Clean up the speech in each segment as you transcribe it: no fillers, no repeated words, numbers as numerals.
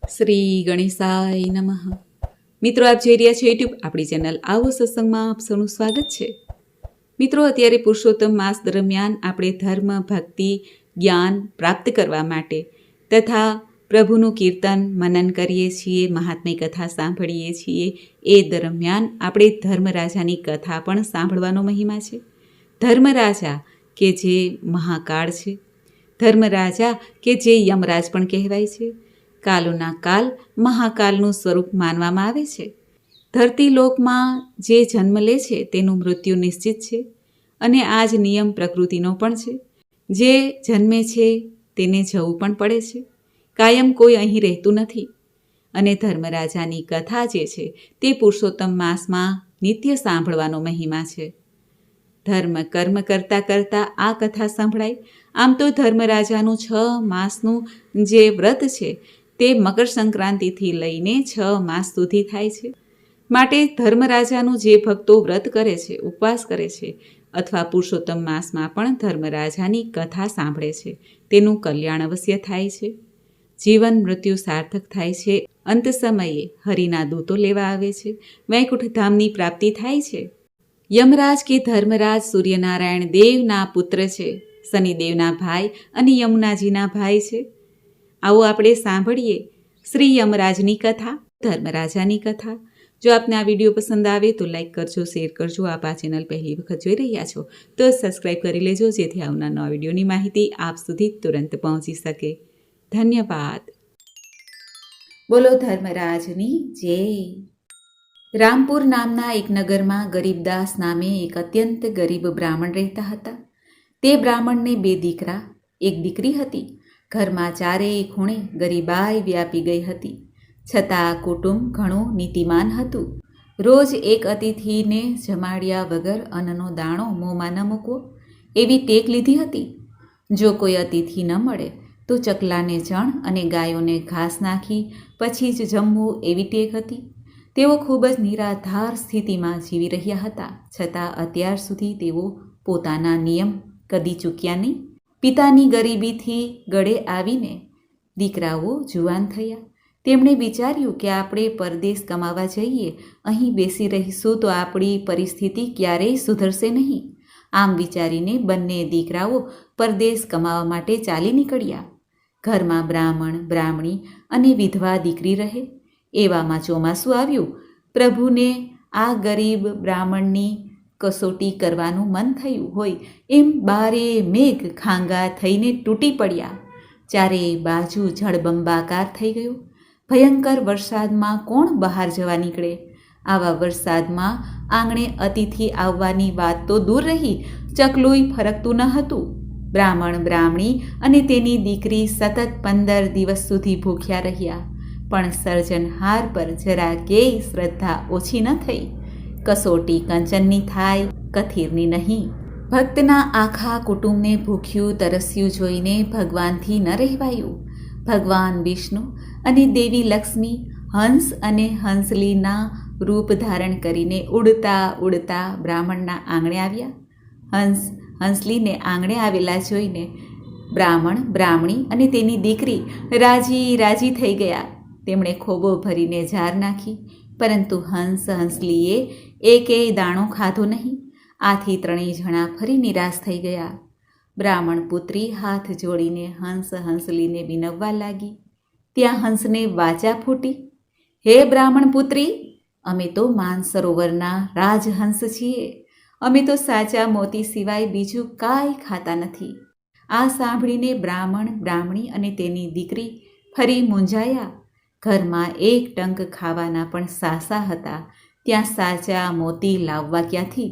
શ્રી ગણેશાય નમઃ. મિત્રો, આપ જોઈ રહ્યા છો યુટ્યુબ આપણી ચેનલ આવો સત્સંગમાં આપ સૌનું સ્વાગત છે. મિત્રો, અત્યારે પુરુષોત્તમ માસ દરમિયાન આપણે ધર્મ, ભક્તિ, જ્ઞાન પ્રાપ્ત કરવા માટે તથા પ્રભુનું કીર્તન મનન કરીએ છીએ, મહાત્મ્ય કથા સાંભળીએ છીએ. એ દરમિયાન આપણે ધર્મરાજાની કથા પણ સાંભળવાનો મહિમા છે. ધર્મરાજા કે જે મહાકાળ છે, ધર્મરાજા કે જે યમરાજ પણ કહેવાય છે. કાલોના કાલ મહાકાલનું સ્વરૂપ માનવામાં આવે છે. ધરતી લોકમાં જે જન્મ લે છે તેનું મૃત્યુ નિશ્ચિત છે અને આ જ નિયમ પ્રકૃતિનો પણ છે. જે જન્મે છે તેને જવું પણ પડે છે. કાયમ કોઈ અહીં રહેતું નથી. અને ધર્મરાજાની કથા જે છે તે પુરુષોત્તમ માસમાં નિત્ય સાંભળવાનો મહિમા છે. ધર્મ કર્મ કરતાં કરતાં આ કથા સંભળાય. આમ તો ધર્મરાજાનું 6 માસનું જે વ્રત છે તે મકર સંક્રાંતિથી લઈને 6 માસ સુધી થાય છે. માટે ધર્મરાજાનું જે ભક્તો વ્રત કરે છે, ઉપવાસ કરે છે અથવા પુરુષોત્તમ માસમાં પણ ધર્મરાજાની કથા સાંભળે છે, તેનું કલ્યાણ અવશ્ય થાય છે. જીવન મૃત્યુ સાર્થક થાય છે. અંત સમયે હરિના દૂતો લેવા આવે છે. વૈકુંઠ ધામની પ્રાપ્તિ થાય છે. યમરાજ કે ધર્મરાજ સૂર્યનારાયણ દેવના પુત્ર છે, શનિદેવના ભાઈ અને યમુનાજીના ભાઈ છે. આવો આપણે સાંભળીએ શ્રી યમરાજની કથા, ધર્મરાજાની કથા. જો આપને આ વિડીયો પસંદ આવે તો લાઈક કરજો, શેર કરજો. આપ આ ચેનલ પહેલી વખત જોઈ રહ્યા છો તો સબસ્ક્રાઈબ કરી લેજો, જેથી આવનાર નવા વિડીયોની માહિતી આપ સુધી તુરંત પહોંચી શકે. ધન્યવાદ. બોલો ધર્મરાજની જય. રામપુર નામના એક નગરમાં ગરીબદાસ નામે એક અત્યંત ગરીબ બ્રાહ્મણ રહેતા હતા. તે બ્રાહ્મણને 2 દીકરા, 1 દીકરી હતી. ઘરમાં ચારેય ખૂણે ગરીબાઈ વ્યાપી ગઈ હતી. છતાં કુટુંબ ઘણું નીતિમાન હતું. રોજ એક અતિથિને જમાડ્યા વગર અન્નનો દાણો મોંમાં ન મૂકવો એવી ટેક લીધી હતી. જો કોઈ અતિથિ ન મળે તો ચકલાને ચણ અને ગાયોને ઘાસ નાખી પછી જ જમવું એવી ટેક હતી. તેઓ ખૂબ જ નિરાધાર સ્થિતિમાં જીવી રહ્યા હતા. છતાં અત્યાર સુધી તેઓ પોતાના નિયમ કદી ચૂક્યા નહીં. પિતાની ગરીબીથી ગળે આવીને દીકરાઓ જુવાન થયા. તેમણે વિચાર્યું કે આપણે પરદેશ કમાવા જઈએ, અહીં બેસી રહીશું તો આપણી પરિસ્થિતિ ક્યારેય સુધરશે નહીં. આમ વિચારીને બંને દીકરાઓ પરદેશ કમાવા માટે ચાલી નીકળ્યા. ઘરમાં બ્રાહ્મણ, બ્રાહ્મણી અને વિધવા દીકરી રહે. એવામાં ચોમાસું આવ્યું. પ્રભુને આ ગરીબ બ્રાહ્મણની કસોટી કરવાનું મન થયું હોય એમ બારે મેઘ ખાંગા થઈને તૂટી પડ્યા. ચારેય બાજુ જળબંબાકાર થઈ ગયો. ભયંકર વરસાદમાં કોણ બહાર જવા નીકળે? આવા વરસાદમાં આંગણે અતિથિ આવવાની વાત તો દૂર રહી, ચકલુંય ફરકતું ન હતું. બ્રાહ્મણ, બ્રાહ્મણી અને તેની દીકરી સતત 15 દિવસ સુધી ભૂખ્યા રહ્યા. પણ સર્જનહાર પર જરા કેય શ્રદ્ધા ઓછી ન થઈ. કસોટી કંચનની થાય, કથિરની નહીં. ભક્તના આખા કુટુંબને ભૂખ્યું તરસ્યું જોઈને ભગવાનથી ન રહેવાયું. ભગવાન વિષ્ણુ અને દેવી લક્ષ્મી હંસ અને હંસલીના રૂપ ધારણ કરીને ઉડતા ઉડતા બ્રાહ્મણના આંગણે આવ્યા. હંસલીને આંગણે આવેલા જોઈને બ્રાહ્મણ, બ્રાહ્મણી અને તેની દીકરી રાજી થઈ ગયા. તેમણે ખોબો ભરીને ઝાર નાખી, પરંતુ હંસલીએ એકેય દાણો ખાધો નહીં. આથી 3 જણા ફરી નિરાશ થઈ ગયા. બ્રાહ્મણ પુત્રી હાથ જોડીને હંસલીને વિનવવા લાગી. ત્યાં હંસને વાચા ફૂટી, હે બ્રાહ્મણ પુત્રી, અમે તો માનસરોવરના રાજહંસ છીએ. અમે તો સાચા મોતી સિવાય બીજું કાંઈ ખાતા નથી. આ સાંભળીને બ્રાહ્મણ, બ્રાહ્મણી અને તેની દીકરી ફરી મૂંઝાયા. ઘરમાં 1 ટંક ખાવાના પણ સાસા હતા, ત્યાં સાચા મોતી લાવવા ક્યાંથી?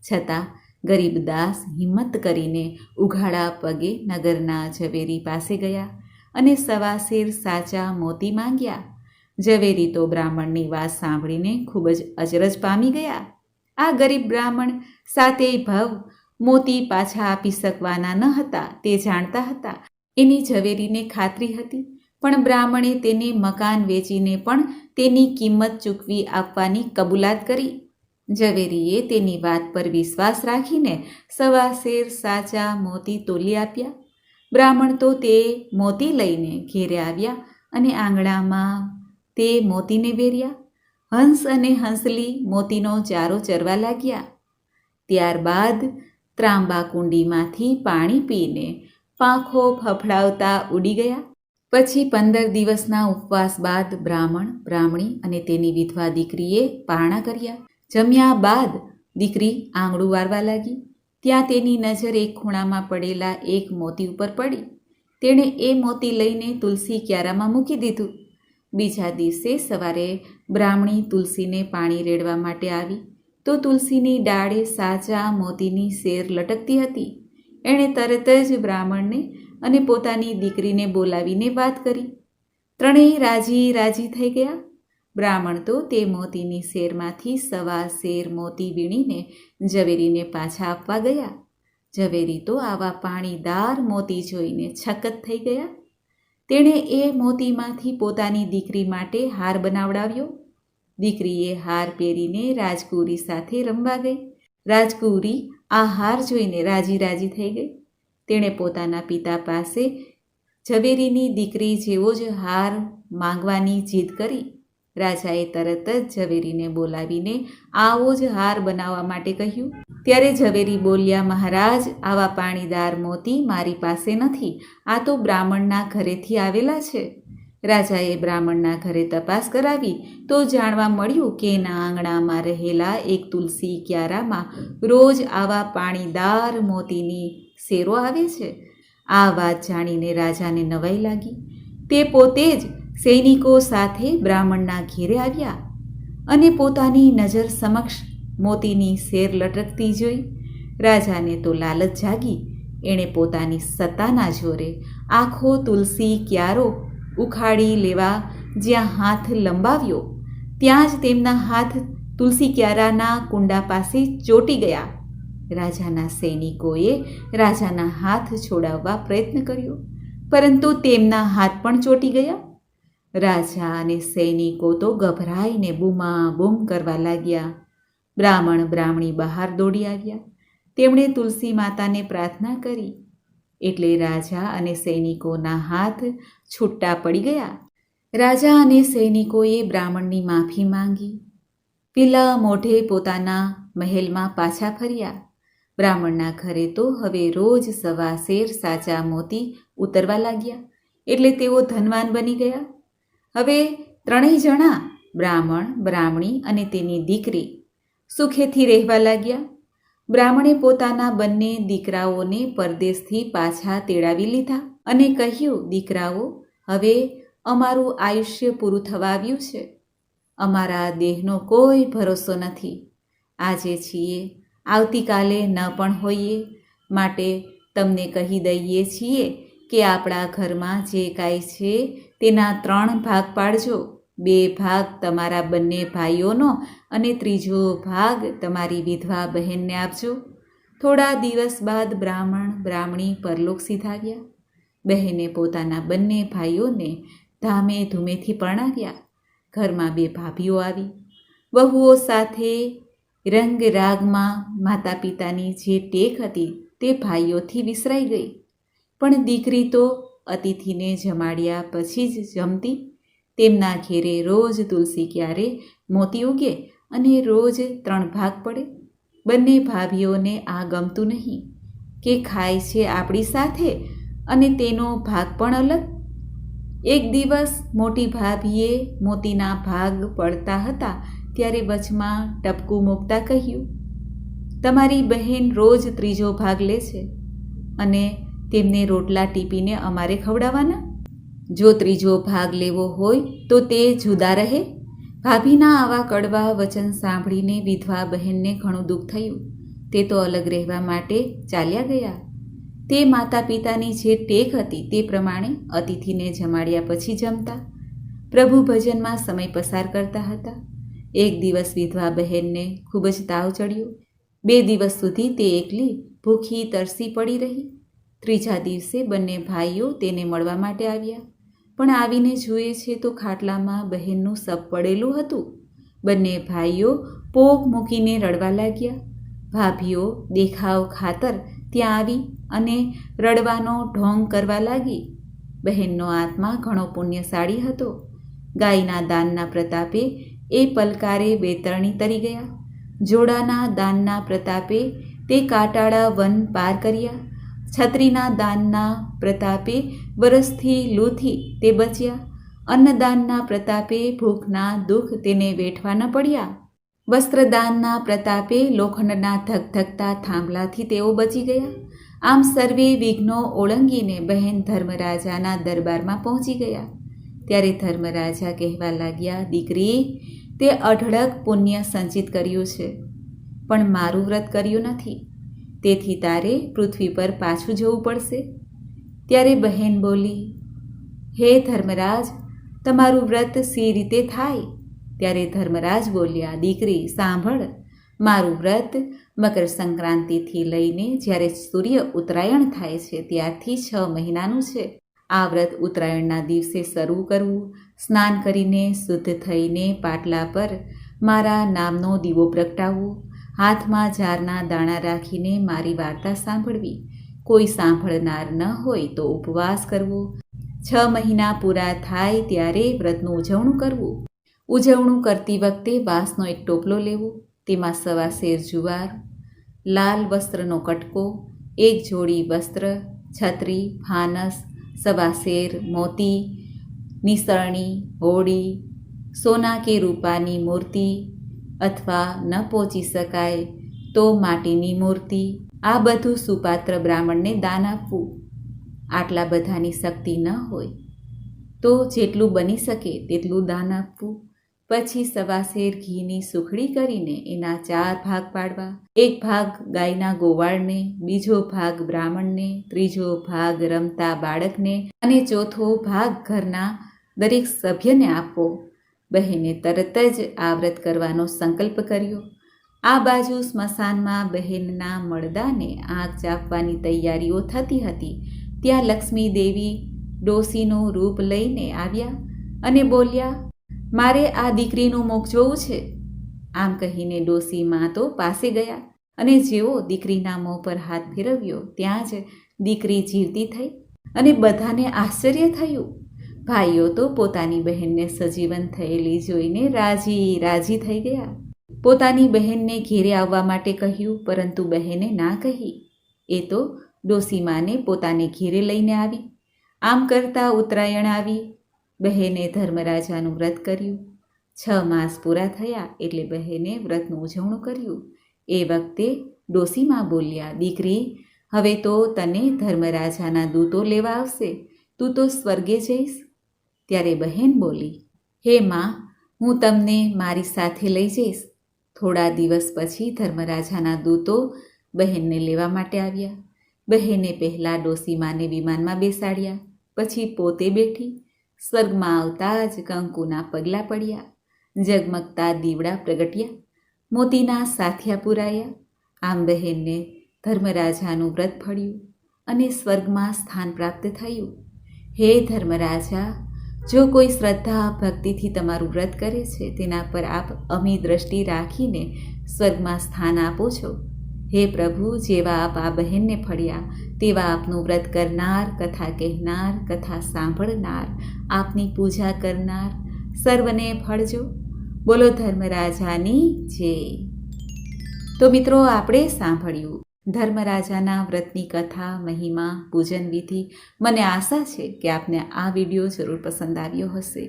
છતાં ગરીબદાસ હિંમત કરીને ઉઘાડા પગે નગરના ઝવેરી પાસે ગયા અને સવાશેર સાચા મોતી માંગ્યા. ઝવેરી તો બ્રાહ્મણની વાત સાંભળીને ખૂબ જ અચરજ પામી ગયા. આ ગરીબ બ્રાહ્મણ 7 ભવ મોતી પાછા આપી શકવાના ન હતા તે જાણતા હતા. એની ઝવેરીને ખાતરી હતી, પણ બ્રાહ્મણે તેને મકાન વેચીને પણ તેની કિંમત ચૂકવી આપવાની કબૂલાત કરી. ઝવેરીએ તેની વાત પર વિશ્વાસ રાખીને સવાશેર સાચા મોતી તોલી આપ્યા. બ્રાહ્મણ તો તે મોતી લઈને ઘેરે આવ્યા અને આંગણામાં તે મોતીને વેર્યા. હંસ અને હંસલી મોતીનો ચારો ચરવા લાગ્યા. ત્યારબાદ ત્રાંબા કુંડીમાંથી પાણી પીને પાંખો ફફડાવતા ઉડી ગયા. પછી 15 દિવસના ઉપવાસ બાદ બ્રાહ્મણ, બ્રાહ્મણી અને તેની વિધવા દીકરીએ પારણા કર્યા. જમ્યા બાદ દીકરી આંગળું વારવા લાગી. ત્યાં તેની નજર એક ખૂણામાં પડેલા એક મોતી ઉપર પડી. તેણે એ મોતી લઈને તુલસી ક્યારામાં મૂકી દીધું. બીજા દિવસે સવારે બ્રાહ્મણી તુલસીને પાણી રેડવા માટે આવી તો તુલસીની ડાળે સાચા મોતીની સેર લટકતી હતી. એણે તરત જ બ્રાહ્મણને અને પોતાની દીકરીને બોલાવીને વાત કરી. ત્રણેય રાજી રાજી થઈ ગયા. બ્રાહ્મણ તો તે મોતીની સેરમાંથી 1.25 સેર મોતી વીણીને ઝવેરીને પાછા આપવા ગયા. ઝવેરી તો આવા પાણીદાર મોતી જોઈને છકત થઈ ગયા. તેણે એ મોતીમાંથી પોતાની દીકરી માટે હાર બનાવડાવ્યો. દીકરીએ હાર પહેરીને રાજકુંવરી સાથે રમવા ગઈ. રાજકુંવરી આ હાર જોઈને રાજી રાજી થઈ ગઈ. તેણે પોતાના પિતા પાસે ઝવેરીની દીકરી જેવો જ હાર માંગવાની જીદ કરી. રાજાએ તરત જ ઝવેરીને બોલાવીને આવો જ હાર બનાવવા માટે કહ્યું. ત્યારે ઝવેરી બોલ્યા, મહારાજ, આવા પાણીદાર મોતી મારી પાસે નથી. આ તો બ્રાહ્મણના ઘરેથી આવેલા છે. રાજાએ બ્રાહ્મણના ઘરે તપાસ કરાવી તો જાણવા મળ્યું કે એના આંગણામાં રહેલા એક તુલસી ક્યારામાં રોજ આવા પાણીદાર મોતીની સેરો આવે છે. આ વાત જાણીને રાજાને નવાઈ લાગી. તે પોતે જ સૈનિકો સાથે બ્રાહ્મણના ઘેરે આવ્યા અને પોતાની નજર સમક્ષ મોતીની સેર લટકતી જોઈ રાજાને તો લાલચ જાગી. એણે પોતાની સત્તાના જોરે આખો તુલસી ક્યારો ઉખાડી લેવા જ્યાં હાથ લંબાવ્યો ત્યાં જ તેમના હાથ તુલસી ક્યારાના કુંડા પાસે ચોંટી ગયા. રાજાના સૈનિકોએ રાજાના હાથ છોડાવવા પ્રયત્ન કર્યો, પરંતુ તેમના હાથ પણ ચોંટી ગયા. રાજા અને સૈનિકો તો ગભરાઈને બૂમાબૂમ કરવા લાગ્યા. બ્રાહ્મણ બ્રાહ્મણી બહાર દોડી આવ્યા. તેમણે તુલસી માતાને પ્રાર્થના કરી એટલે રાજા અને સૈનિકોના હાથ છૂટા પડી ગયા. રાજા અને સૈનિકોએ બ્રાહ્મણની માફી માંગી. પીલા મોઢે પોતાના મહેલમાં પાછા ફર્યા. બ્રાહ્મણના ઘરે તો હવે રોજ 1.25 સેર સાચા મોતી ઉતરવા લાગ્યા એટલે તેઓ ધનવાન બની ગયા. હવે ત્રણેય જણા બ્રાહ્મણ, બ્રાહ્મણી અને તેની દીકરી સુખેથી રહેવા લાગ્યા. બ્રાહ્મણે પોતાના બંને દીકરાઓને પરદેશથી પાછા તેડાવી લીધા અને કહ્યું, દીકરાઓ, હવે અમારું આયુષ્ય પૂરું થવા આવ્યું છે. અમારા દેહનો કોઈ ભરોસો નથી. આજે છીએ, આવતીકાલે ન પણ હોઈએ. માટે તમને કહી દઈએ છીએ કે આપણા ઘરમાં જે કાંઈ છે તેના 3 ભાગ પાડજો. 2 ભાગ તમારા બંને ભાઈઓનો અને 3જો ભાગ તમારી વિધવા બહેનને આપજો. થોડા દિવસ બાદ બ્રાહ્મણ બ્રાહ્મણી પરલોક સિધાવ્યા. બહેને પોતાના બંને ભાઈઓને ધામે ધૂમેથી પરણાવ્યા. ઘરમાં 2 ભાભીઓ આવી. વહુઓ સાથે રંગ રાગમાં માતા પિતાની જે ટેક હતી તે ભાઈઓથી વિસરાઈ ગઈ. પણ દીકરી તો અતિથિને જમાડ્યા પછી જ જમતી. તેમના ઘેરે રોજ તુલસી ક્યારે મોતી ઉગે અને રોજ 3 ભાગ પડે. બંને ભાભીઓને આ ગમતું નહીં કે ખાય છે આપણી સાથે અને તેનો ભાગ પણ અલગ. એક દિવસ મોટી ભાભીએ મોતીના ભાગ પડતા હતા ત્યારે વચમાં ટપકું મૂકતા કહ્યું, તમારી બહેન રોજ 3જો ભાગ લે છે અને તેમને રોટલા ટીપીને અમારે ખવડાવવાના. જો 3જો ભાગ લેવો હોય તો તે જુદા રહે. ભાભીના આવા કડવા વચન સાંભળીને વિધવા બહેનને ઘણું દુઃખ થયું. તે તો અલગ રહેવા માટે ચાલ્યા ગયા. તે માતા પિતાની જે ટેક હતી તે પ્રમાણે અતિથિને જમાડ્યા પછી જમતા. પ્રભુ ભજનમાં સમય પસાર કરતા હતા. એક દિવસ વિધવા બહેનને ખૂબ જ તાવ ચડ્યો. 2 દિવસ સુધી તે એકલી ભૂખી તરસી પડી રહી. 3જા દિવસે બંને ભાઈઓ તેને મળવા માટે આવ્યા. પણ આવીને જુએ છે તો ખાટલામાં બહેનનું શબ પડેલું હતું. બંને ભાઈઓ પોક મૂકીને રડવા લાગ્યા. ભાભીઓ દેખાવ ખાતર ત્યાં આવી અને રડવાનો ઢોંગ કરવા લાગી. બહેનનો આત્મા ઘણો પુણ્યશાળી હતો. ગાયના દાનના પ્રતાપે એ પલકારે બેતરણી તરી ગયા. જોડાના દાનના પ્રતાપે તે કાંટાળા વન પાર કર્યા. છત્રીના દાનના પ્રતાપે વરસથી લૂથી તે બચ્યા. અન્નદાનના પ્રતાપે ભૂખના દુઃખ તેને વેઠવા ન પડ્યા. વસ્ત્રદાનના પ્રતાપે લોખંડના ધગધગતા થાંભલાથી તેઓ બચી ગયા. આમ સર્વે વિઘ્નો ઓળંગીને બહેન ધર્મરાજાના દરબારમાં પહોંચી ગયા. ત્યારે ધર્મરાજા કહેવા લાગ્યા, દીકરી, તે અઢળક પુણ્ય સંચિત કર્યું છે, પણ મારું વ્રત કર્યું નથી, તેથી તારે પૃથ્વી પર પાછું જવું પડશે. ત્યારે બહેન બોલી, હે ધર્મરાજ, તમારું વ્રત સી રીતે થાય? ત્યારે ધર્મરાજ બોલ્યા, દીકરી સાંભળ, મારું વ્રત મકર સંક્રાંતિથી લઈને જ્યારે સૂર્ય ઉત્તરાયણ થાય છે ત્યારથી 6 મહિનાનું છે. આ વ્રત ઉત્તરાયણના દિવસે શરૂ કરવું. સ્નાન કરીને શુદ્ધ થઈને પાટલા પર મારા નામનો દીવો પ્રગટાવવો. હાથમાં જારના દાણા રાખીને મારી વાર્તા સાંભળવી. કોઈ સાંભળનાર ન હોય તો ઉપવાસ કરવો. 6 મહિના પૂરા થાય ત્યારે વ્રતનું ઉજવણું કરવું. ઉજવણું કરતી વખતે વાંસનો એક ટોપલો લેવો. તેમાં 1.25 સેર જુવાર, લાલ વસ્ત્રનો કટકો, 1 જોડી વસ્ત્ર, છત્રી, ફાનસ, 1.25 સેર મોતી, નિસરણી, હોડી, સોના કે રૂપાની મૂર્તિ, અથવા ન પહોંચી શકાય તો માટીની મૂર્તિ, આ બધું સુપાત્ર બ્રાહ્મણને દાન આપવું. આટલા બધાની શક્તિ ન હોય તો જેટલું બની શકે તેટલું દાન આપવું. પછી 1.25 સેર ઘીની સુખડી કરીને એના 4 ભાગ પાડવા. 1 ભાગ ગાયના ગોવાળને, બીજો ભાગ બ્રાહ્મણને, ત્રીજો ભાગ રમતા બાળકને અને ચોથો ભાગ ઘરના દરેક સભ્યને આપવો. બહેને તરત જ આ વ્રત કરવાનો સંકલ્પ કર્યો. આ બાજુ સ્મશાનમાં બહેનના મળદાને આગ ચાપવાની તૈયારીઓ થતી હતી. ત્યાં લક્ષ્મી દેવી ડોસીનું રૂપ લઈને આવ્યા અને બોલ્યા, મારે આ દીકરીનું મુખ જોવું છે. આમ કહીને ડોસીમાં તો પાસે ગયા અને જેવો દીકરીના મોં પર હાથ ફેરવ્યો ત્યાં જ દીકરી જીવતી થઈ અને બધાને આશ્ચર્ય થયું. ભાઈઓ તો પોતાની બહેનને સજીવન થયેલી જોઈને રાજી રાજી થઈ ગયા. પોતાની બહેનને ઘેરે આવવા માટે કહ્યું, પરંતુ બહેને ના કહી. એ તો ડોસીમાને પોતાને ઘેરે લઈને આવી. આમ કરતાં ઉત્તરાયણ આવી. બહેને ધર્મરાજાનું વ્રત કર્યું. 6 માસ પૂરા થયા એટલે બહેને વ્રતનું ઉજવણું કર્યું. એ વખતે ડોસીમા બોલ્યા, દીકરી, હવે તો તને ધર્મરાજાના દૂતો લેવા આવશે. તું તો સ્વર્ગે જઈશ. ત્યારે બહેન બોલી, હે માં, હું તમને મારી સાથે લઈ જઈશ. થોડા દિવસ પછી ધર્મરાજાના દૂતો બહેનને લેવા માટે આવ્યા. બહેને પહેલાં ડોસીમાને વિમાનમાં બેસાડ્યા, પછી પોતે બેઠી. સ્વર્ગમાં આવતા જ કંકુના પગલાં પડ્યા, ઝગમગતા દીવડા પ્રગટ્યા, મોતીના સાથિયા પુરાયા. આમ બહેનને ધર્મરાજાનું વ્રત ફળ્યું અને સ્વર્ગમાં સ્થાન પ્રાપ્ત થયું. હે ધર્મરાજા, જો કોઈ શ્રદ્ધા ભક્તિથી તમારું વ્રત કરે છે તેના પર આપ અમી દ્રષ્ટિ રાખીને સ્વર્ગમાં સ્થાન આપો છો. હે પ્રભુ, જેવા આપ આ બહેનને ફળ્યા તેવા આપનું વ્રત કરનાર, કથા કહેનાર, કથા સાંભળનાર, આપની પૂજા કરનાર સર્વને ફળજો. બોલો ધર્મરાજાની જય. તો મિત્રો, આપણે સાંભળ્યું ધર્મરાજાના વ્રતની કથા, મહિમા, પૂજન વિધિ. મને આશા છે કે આપને આ વિડીયો જરૂર પસંદ આવ્યો હશે.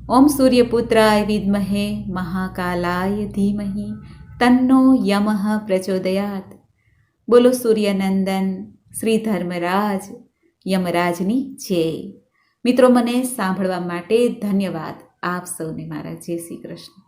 ઓમ સૂર્યપુત્રાય વિદ્મહે મહાકાલાય ધીમહિ તન્નો યમઃ પ્રચોદયાત. બોલો સૂર્યનંદન શ્રી ધર્મરાજ યમરાજની જય. મિત્રો, મને સાંભળવા માટે ધન્યવાદ. આપ સૌને મારા જય શ્રી કૃષ્ણ.